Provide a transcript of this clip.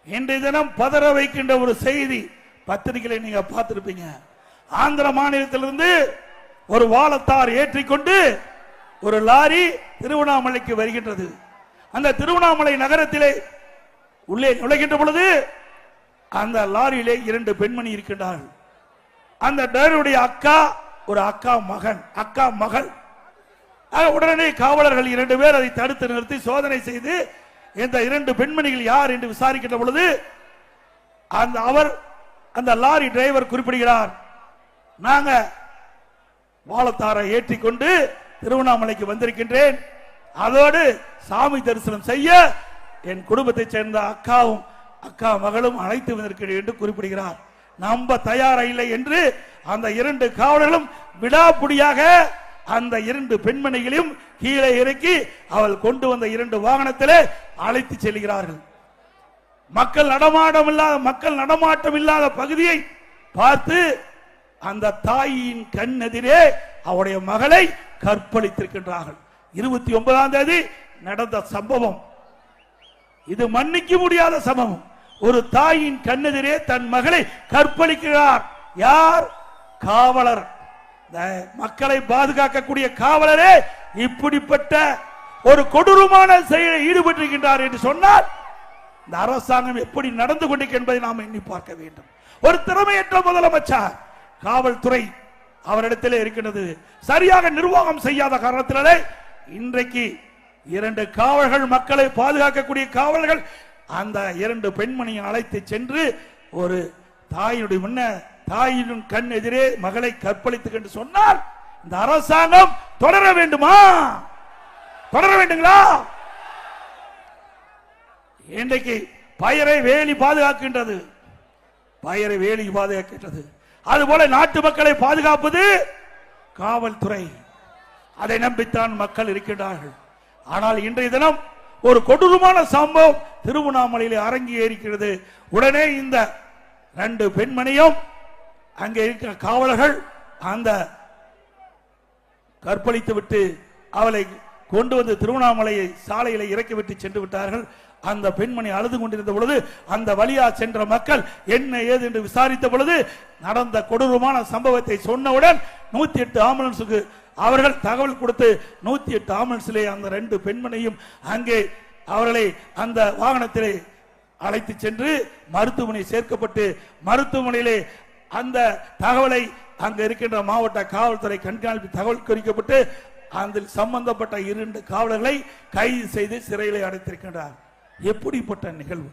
இன்றைய தினம் பதற வைக்கின்ற ஒரு செய்தி பத்திரிகைகளை நீங்க பார்த்திருப்பீங்க. ஆந்திர மாநிலத்திலிருந்து ஒரு வாழத்தார் ஏற்றிக்கொண்டு ஒரு லாரி திருவண்ணாமலைக்கு வருகின்றது. அந்த திருவண்ணாமலை நகரத்திலே உள்ளே நுழைகின்ற பொழுது அந்த லாரியிலே 2 பெண்மணி இருக்கின்றார்கள். அந்த டிரைவருடைய அக்கா, ஒரு அக்கா மகள். உடனே காவலர்கள் 2 பேர் அதை தடுத்து நிறுத்தி சோதனை செய்து இந்த 2 பெண்மணிகள் யார் என்று விசாரிக்கின்ற பொழுது அந்த லாரி டிரைவர் குறிப்பிடுகிறார், நாங்க வாழத்தாரை ஏற்றிக்கொண்டு திருவண்ணாமலைக்கு வந்திருக்கின்றேன், அதோடு சாமி தரிசனம் செய்ய என் குடும்பத்தை சேர்ந்த அக்கா மகளும் அழைத்து வந்திருக்கிறேன் என்று குறிப்பிடுகிறார். நம்ப தயாரா இல்லை என்று அந்த 2 காவலர்களும் விடாப்புடியாக அந்த 2 பெண்மணிகளையும் கீழே இறக்கி அவள் கொண்டு வந்த 2 வாகனத்திலே அழைத்து செல்கிறார்கள். மக்கள் நடமாட்டம் இல்லாத பகுதியை பார்த்து அந்த தாயின் கண் எதிரே அவருடைய மகளை கற்பழித்திருக்கின்றார்கள். 29ஆம் தேதி நடந்த சம்பவம். இது மன்னிக்க முடியாத சம்பவம். ஒரு தாயின் கண்ணெதிரே தன் மகளை கற்பழிக்கிறார். யார்? காவலர். மக்களை பாதுகாக்கக்கூடிய காவலரே இப்படிப்பட்ட ஒரு கொடூரமான செயலில் ஈடுபட்டிருக்கின்றார் என்று சொன்னால் இந்த அரசாங்கம் எப்படி நடந்து கொண்டிருக்கிறது என்பதை நாம் எண்ணி பார்க்க வேண்டும். ஒரு திறமையற்ற முதலமைச்சர், காவல்துறை அவரிடத்திலே இருக்கின்றது. சரியாக நிர்வாகம் செய்யாத காரணத்தினாலே இன்றைக்கு 2 காவலர்கள், மக்களை பாதுகாக்கக்கூடிய காவலர்கள் அந்த 2 பெண்மணியை அழைத்து சென்று ஒரு தாயின் கண் எதிரே மகளை கற்பழித்து என்று சொன்னால் இந்த அரசாங்கம் தொடர வேண்டுமா? தொடர வேண்டுங்களா? இன்றைக்கு பயிரை வேலி பாதுகாக்கின்றது, அதுபோல நாட்டு மக்களை பாதுகாப்பது காவல்துறை. அதை நம்பித்தான் மக்கள் இருக்கின்றார்கள். ஆனால் இன்றைய தினம் ஒரு கொடூரமான சம்பவம் திருவண்ணாமலையில் அரங்கேறிக்கிறது. உடனே இந்த 2 பெண்மணியும் அங்கே இருக்கிற காவலர்கள் அந்த கற்பழித்து விட்டு அவளை கொண்டு வந்து திருவண்ணாமலை சாலையில் இறக்கிவிட்டு சென்று விட்டார்கள். அந்த பெண்மணி அழுது கொண்டிருந்த பொழுது அந்த வழியா சென்ற மக்கள் என்ன ஏது என்று விசாரித்த பொழுது நடந்த கொடூரமான சம்பவத்தை சொன்னவுடன் 108 ஆம்புலன்ஸுக்கு அவர்கள் தகவல் கொடுத்து 108 ஆம்புலன்ஸிலே அந்த 2 பெண்மணியும் அங்கே அவர்களை அந்த வாகனத்திலே அழைத்து சென்று மருத்துவமனை சேர்க்கப்பட்டு மருத்துவமனையிலே அந்த தகவலை அங்க இருக்கின்ற மாவட்ட காவல்துறை கண்காணிப்பு தகவல் குறிக்கப்பட்டு அதில் சம்பந்தப்பட்ட 2 காவலர்களை கைது செய்து சிறையிலே அடைத்திருக்கின்றார். எப்படிப்பட்ட நிகழ்வு!